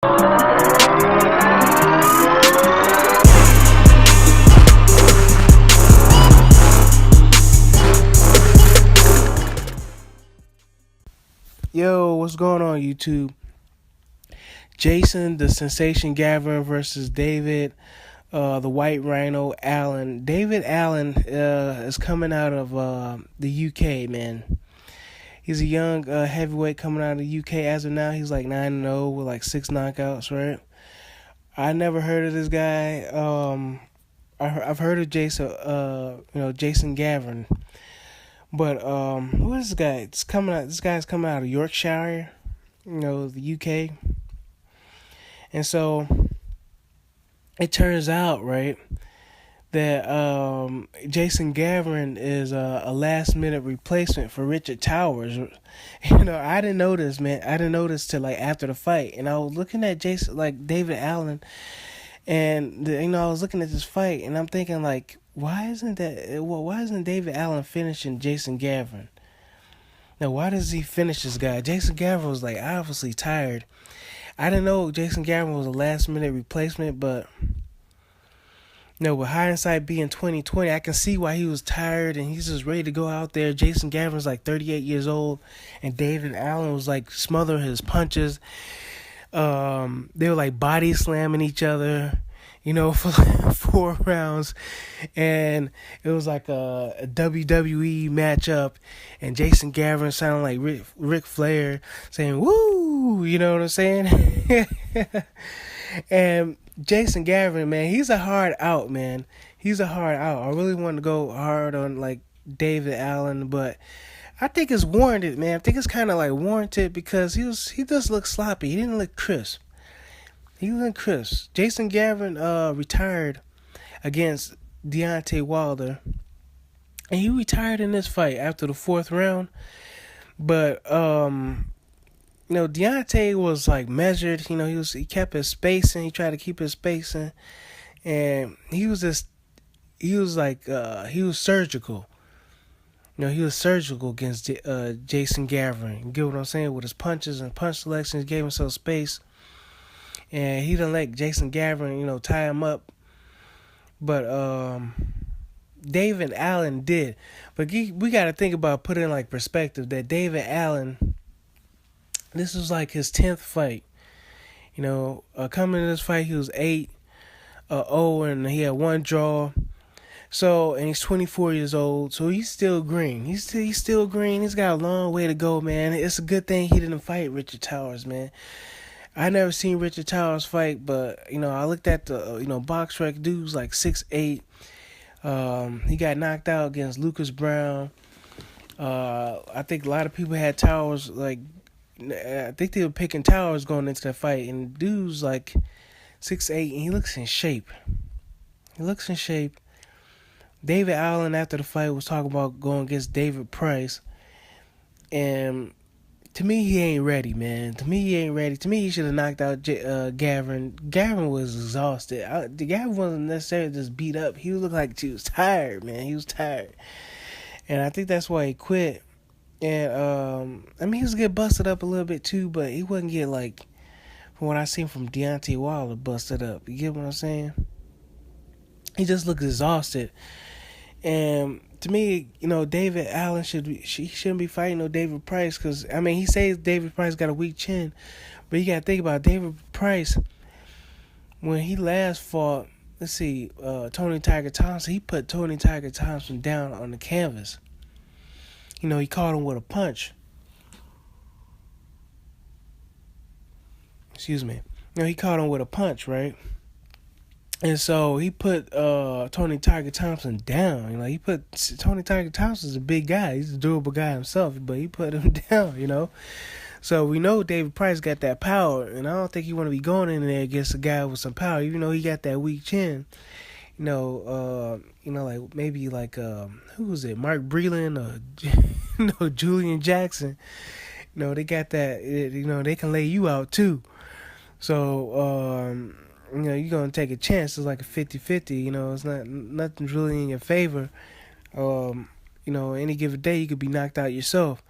Yo, what's going on, YouTube? Jason, the Sensation Gavern versus David, the White Rhino Allen. David Allen is coming out of the UK, man. He's a young heavyweight coming out of the UK. As of now, he's like 9-0 with like 6 knockouts, right? I never heard of this guy. I've heard of Jason, Jason Gavern. But who is this guy? It's coming out. This guy's coming out of Yorkshire, the UK. And so it turns out, right, that Jason Gavern is a last minute replacement for Richard Towers. I didn't know this, man. I didn't know this till like after the fight, and I was looking at David Allen, and I was looking at this fight, and I'm thinking like, why isn't David Allen finishing Jason Gavern? Now, why does he finish this guy? Jason Gavern was like obviously tired. I didn't know Jason Gavern was a last minute replacement, but with hindsight being 2020, I can see why he was tired and he's just ready to go out there. Jason Gavern's like 38 years old, and David Allen was like smothering his punches. They were like body slamming each other, for like 4 rounds, and it was like a WWE matchup, and Jason Gavern sounded like Ric Flair saying "woo," you know what I'm saying? And Jason Gavern, man, he's a hard out, man. He's a hard out. I really want to go hard on like David Allen, but I think it's warranted, man. I think it's kind of like warranted because he just looked sloppy. He didn't look crisp. Jason Gavern retired against Deontay Wilder, and he retired in this fight after the 4th round. But Deontay was like measured. He kept his spacing. He tried to keep his spacing, and he was surgical. He was surgical against Jason Gavern. You get what I'm saying? With his punches and punch selections, gave himself space. And he didn't let Jason Gavern, tie him up. But David Allen did. But we got to think about, put in like perspective, that David Allen, this was like his 10th fight. Coming to this fight, he was 8-0, and he had 1 draw. So, and he's 24 years old, so he's still green. He's still green. He's got a long way to go, man. It's a good thing he didn't fight Richard Towers, man. I never seen Richard Towers fight, but I looked at the box rec. Dude's like 6'8". He got knocked out against Lucas Brown. I think a lot of people had Towers I think they were picking Towers going into that fight, and dude's like 6'8", and he looks in shape. David Allen after the fight was talking about going against David Price, and to me, he ain't ready, man. To me, he should have knocked out Gavern. Gavern was exhausted. Gavern wasn't necessarily just beat up. He looked like he was tired, man. He was tired. And I think that's why he quit. And, he was getting busted up a little bit too, but he wouldn't get, from what I seen from Deontay Wilder, busted up. You get what I'm saying? He just looked exhausted. And to me, David Allen shouldn't be fighting no David Price, because he says David Price got a weak chin, but you got to think about David Price. When he last fought, Tony Tiger Thompson, he put Tony Tiger Thompson down on the canvas. He caught him with a punch. Excuse me. He caught him with a punch, right? And so he put Tony Tiger Thompson down. He put Tony Tiger Thompson's a big guy. He's a durable guy himself, but he put him down. So we know David Price got that power, and I don't think he want to be going in there against a guy with some power, even though he got that weak chin. Maybe who was it? Mark Breland or Julian Jackson. They got that. They can lay you out too. So. You're going to take a chance. It's like a 50-50, it's nothing's really in your favor. Any given day you could be knocked out yourself.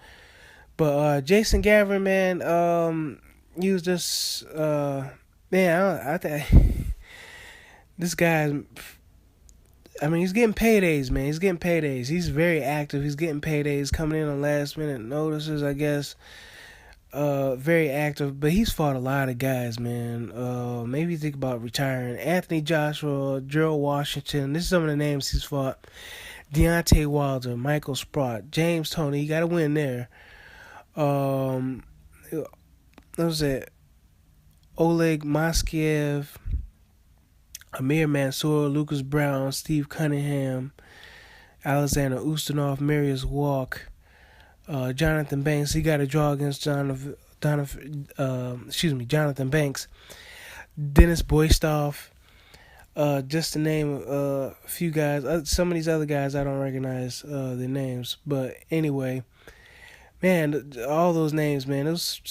But Jason Gavern, man, he was just man. I think this guy. I mean, he's getting paydays, man. He's getting paydays. He's very active. He's getting paydays, coming in on last minute notices, I guess. Very active, but he's fought a lot of guys, man. Maybe think about retiring. Anthony Joshua, Gerald Washington. This is some of the names he's fought. Deontay Wilder, Michael Sprott, James Toney. You got to win there. What was it? Oleg Moskiev, Amir Mansour, Lucas Brown, Steve Cunningham, Alexander Ustinov, Marius Walk, Jonathan Banks. He got a draw against Jonathan Banks, Dennis Boystoff, just to name a few guys. Some of these other guys I don't recognize their names, but anyway, man, all those names, man, those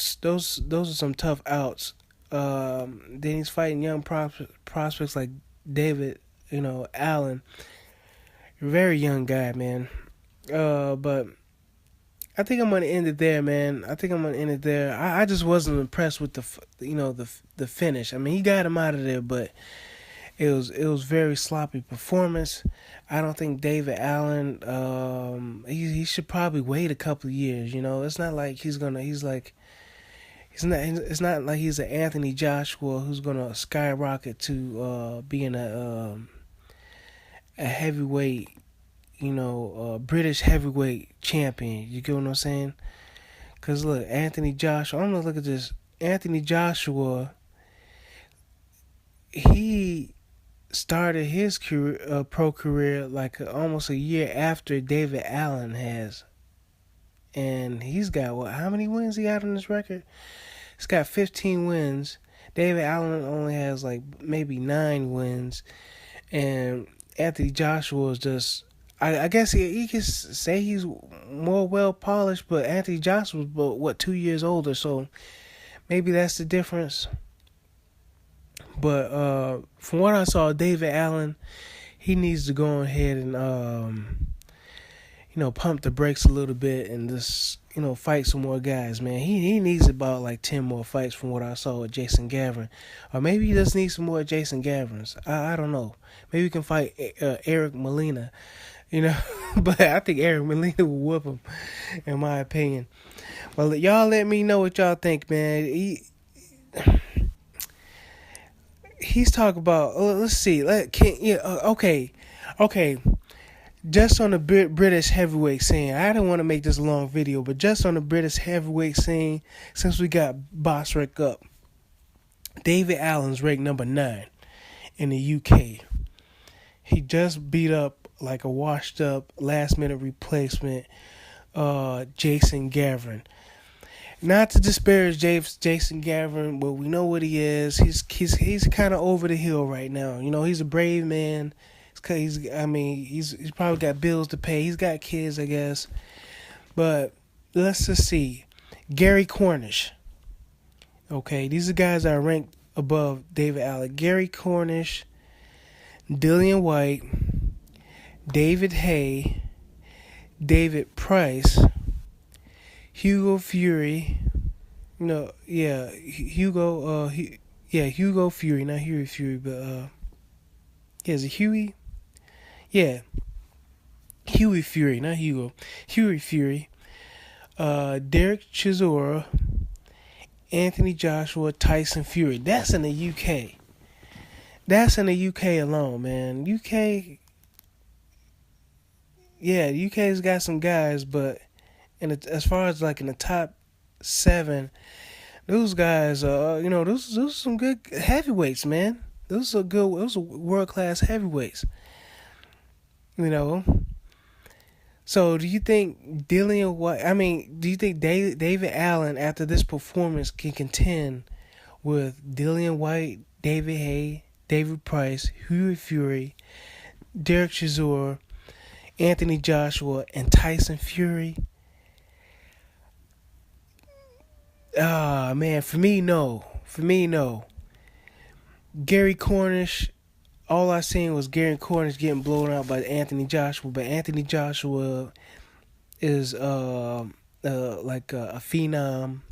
are some tough outs. Then he's fighting young prospects like David, Allen, very young guy, man. But I think I'm gonna end it there, man. I just wasn't impressed with the finish. I mean, he got him out of there, but it was very sloppy performance. I don't think David Allen. He should probably wait a couple of years. It's not like it's not like he's an Anthony Joshua who's gonna skyrocket to being a heavyweight, British heavyweight champion. You get what I'm saying? Cause look, Anthony Joshua. I'm gonna look at this. Anthony Joshua. He started his career, pro career like almost a year after David Allen has, and he's got how many wins he got on his record? He's got 15 wins. David Allen only has like maybe 9 wins, and Anthony Joshua is just. I guess he can say he's more well polished, but Anthony Joshua was 2 years older, so maybe that's the difference. But from what I saw, David Allen, he needs to go ahead and pump the brakes a little bit and just fight some more guys, man. He needs about like 10 more fights from what I saw with Jason Gavern, or maybe he just needs some more Jason Gaverns. I don't know. Maybe we can fight Eric Molina. But I think Eric Molina will whoop him, in my opinion. Well, y'all let me know what y'all think, man. He's talking about. Let's see. Okay. Just on the British heavyweight scene, I don't want to make this a long video, but just on the British heavyweight scene, since we got Boss Rick up, David Allen's ranked number 9 in the UK. He just beat up like a washed up last minute replacement Jason Gavern. Not to disparage Jason Gavern, but we know what he is. He's kind of over the hill right now. He's a brave man. He's probably got bills to pay. He's got kids, I guess. But let's just see. Gary Cornish. Okay, these are guys that are ranked above David Allen. Gary Cornish, Dillian White, David Hay, David Price, Hugo Fury. Hugo Fury, not Huey Fury, but is it Huey? Yeah, Huey Fury, not Hugo. Huey Fury, Derek Chisora, Anthony Joshua, Tyson Fury. That's in the UK. That's in the UK alone, man. The UK's got some guys, but as far as like in the top 7, those guys, those are some good heavyweights, man. Those are world class heavyweights. So do you think Dillian White? Do you think David Allen after this performance can contend with Dillian White, David Hay, David Price, Huey Fury, Derek Chisora, Anthony Joshua, and Tyson Fury? Man, for me, no. Gary Cornish, all I seen was Gary Cornish getting blown out by Anthony Joshua, but Anthony Joshua is like a phenom.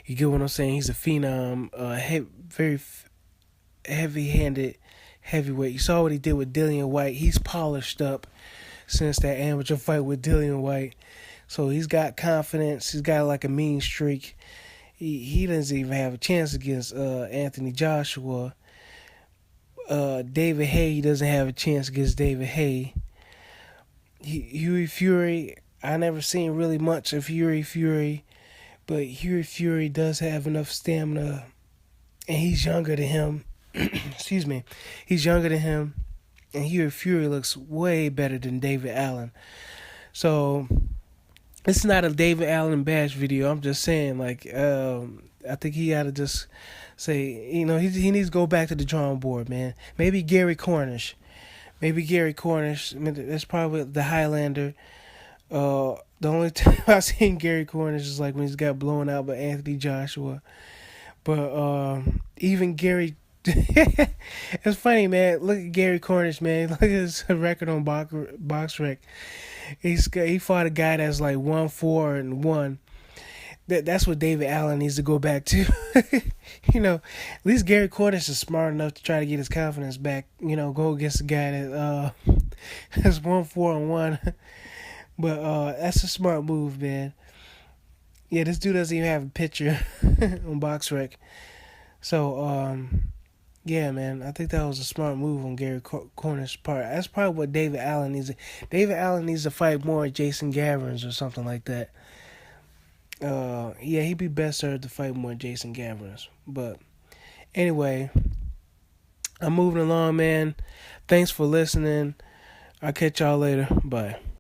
You get what I'm saying? He's a phenom, very heavy-handed heavyweight. You saw what he did with Dillian White. He's polished up since that amateur fight with Dillian White. So he's got confidence. He's got like a mean streak. He doesn't even have a chance against Anthony Joshua. David Haye doesn't have a chance against David Haye. Huey Fury, I never seen really much of Huey Fury, but Huey Fury does have enough stamina, and he's younger than him. Excuse me. He's younger than him, and Huey Fury looks way better than David Allen. So it's not a David Allen bash video. I'm just saying, like, I think he ought to just say, he needs to go back to the drawing board, man. Maybe Gary Cornish. I mean, that's probably the Highlander. The only time I've seen Gary Cornish is like when he's got blown out by Anthony Joshua. But even Gary, it's funny, man. Look at Gary Cornish, man. Look at his record on BoxRec. He fought a guy that's like 1-4-1. That's what David Allen needs to go back to. At least Gary Cornish is smart enough to try to get his confidence back. Go against a guy that that's 1-4-1. But that's a smart move, man. Yeah, this dude doesn't even have a picture on BoxRec. So, yeah, man, I think that was a smart move on Gary Cornish's part. That's probably what David Allen needs. David Allen needs to fight more Jason Gaverns or something like that. Yeah, he'd be best served to fight more Jason Gaverns. But anyway, I'm moving along, man. Thanks for listening. I'll catch y'all later. Bye.